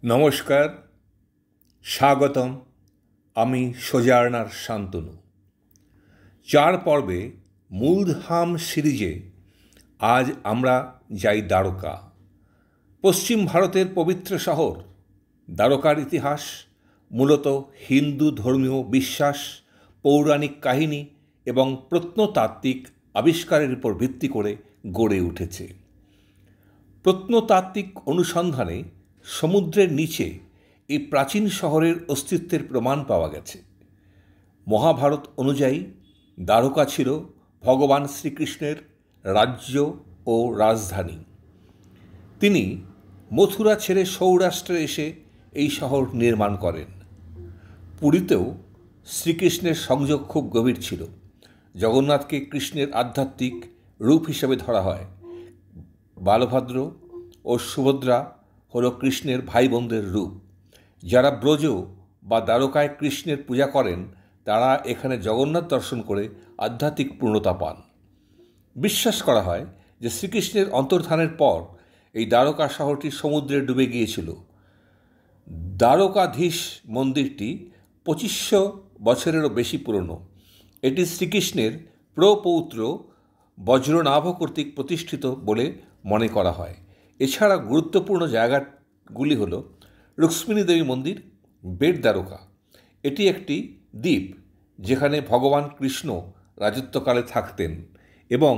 নমস্কার, স্বাগতম। আমি সোজার্নার শান্তনু। 4 পর্বে মূলধাম সিরিজে আজ আমরা যাই দ্বারকা। পশ্চিম ভারতের পবিত্র শহর দ্বারকার ইতিহাস মূলত হিন্দু ধর্মীয় বিশ্বাস, পৌরাণিক কাহিনী এবং প্রত্নতাত্ত্বিক আবিষ্কারের উপর ভিত্তি করে গড়ে উঠেছে। প্রত্নতাত্ত্বিক অনুসন্ধানে সমুদ্রের নিচে এই প্রাচীন শহরের অস্তিত্বের প্রমাণ পাওয়া গেছে। মহাভারত অনুযায়ী দ্বারকা ছিল ভগবান শ্রীকৃষ্ণের রাজ্য ও রাজধানী। তিনি মথুরা ছেড়ে সৌরাষ্ট্রে এসে এই শহর নির্মাণ করেন। পুরীতেও শ্রীকৃষ্ণের সংযোগ খুব গভীর ছিল। জগন্নাথকে কৃষ্ণের আধ্যাত্মিক রূপ হিসেবে ধরা হয়। বালভদ্র ও সুভদ্রা হল কৃষ্ণের ভাই বোনদের রূপ। যারা ব্রজ বা দ্বারকায় কৃষ্ণের পূজা করেন তারা এখানে জগন্নাথ দর্শন করে আধ্যাত্মিক পূর্ণতা পান। বিশ্বাস করা হয় যে শ্রীকৃষ্ণের অন্তর্ধানের পর এই দ্বারকা শহরটি সমুদ্রে ডুবে গিয়েছিল। দ্বারকাধীশ মন্দিরটি 2500 বছরেরও বেশি পুরনো। এটি শ্রীকৃষ্ণের প্রপৌত্র বজ্রনাভ কর্তৃক প্রতিষ্ঠিত বলে মনে করা হয়। এছাড়া গুরুত্বপূর্ণ জায়গাগুলি হল রুক্মিণী দেবী মন্দির, বেট দ্বারকা। এটি একটি দ্বীপ যেখানে ভগবান কৃষ্ণ রাজত্বকালে থাকতেন এবং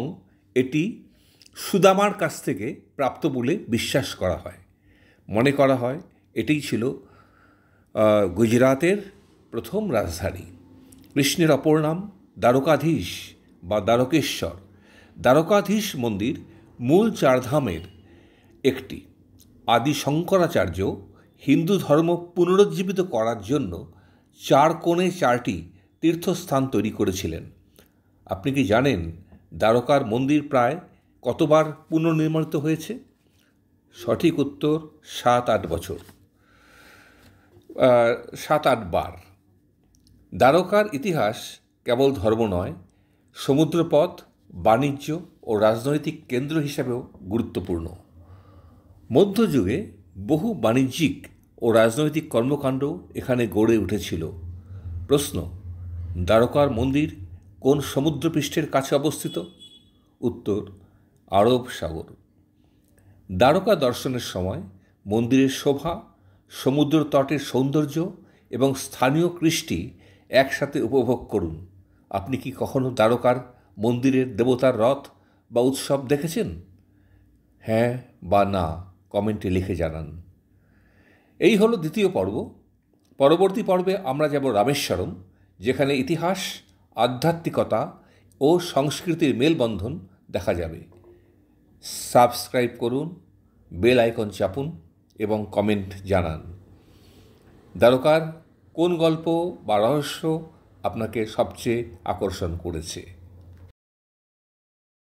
এটি সুদামার কাছ থেকে প্রাপ্ত বলে বিশ্বাস করা হয়। মনে করা হয় এটিই ছিল গুজরাতের প্রথম রাজধানী। কৃষ্ণের অপর নাম দ্বারকাধীশ বা দ্বারকেশ্বর। দ্বারকাধীশ মন্দির মূল 4 ধামের একটি। আদি শঙ্করাচার্য হিন্দু ধর্ম পুনরুজ্জীবিত করার জন্য 4 কোণে 4টি তীর্থস্থান তৈরি করেছিলেন। আপনি কি জানেন দ্বারকার মন্দির প্রায় কতবার পুনর্নির্মিত হয়েছে? সঠিক উত্তর 7-8 বছর, 7-8 বার। দ্বারকার ইতিহাস কেবল ধর্ম নয়, সমুদ্রপথ, বাণিজ্য ও রাজনৈতিক কেন্দ্র হিসাবেও গুরুত্বপূর্ণ। মধ্যযুগে বহু বাণিজ্যিক ও রাজনৈতিক কর্মকাণ্ড এখানে গড়ে উঠেছিল। প্রশ্ন: দ্বারকার মন্দির কোন সমুদ্রপৃষ্ঠের কাছে অবস্থিত? উত্তর: আরব সাগর। দ্বারকা দর্শনের সময় মন্দিরের শোভা, সমুদ্র তটের সৌন্দর্য এবং স্থানীয় কৃষ্টি একসাথে উপভোগ করুন। আপনি কি কখনো দ্বারকার মন্দিরের দেবতার রথ বা উৎসব দেখেছেন? হ্যাঁ বা না কমেন্টে লিখে জানান। এই হলো দ্বিতীয় পর্ব। পরবর্তী পর্বে আমরা যাব রামেশ্বরম, যেখানে ইতিহাস, আধ্যাত্মিকতা ও সংস্কৃতির মেলবন্ধন দেখা যাবে। সাবস্ক্রাইব করুন, বেল আইকন চাপুন এবং কমেন্ট জানান। দ্বারকার কোন গল্প বা রহস্য আপনাকে সবচেয়ে আকর্ষণ করেছে?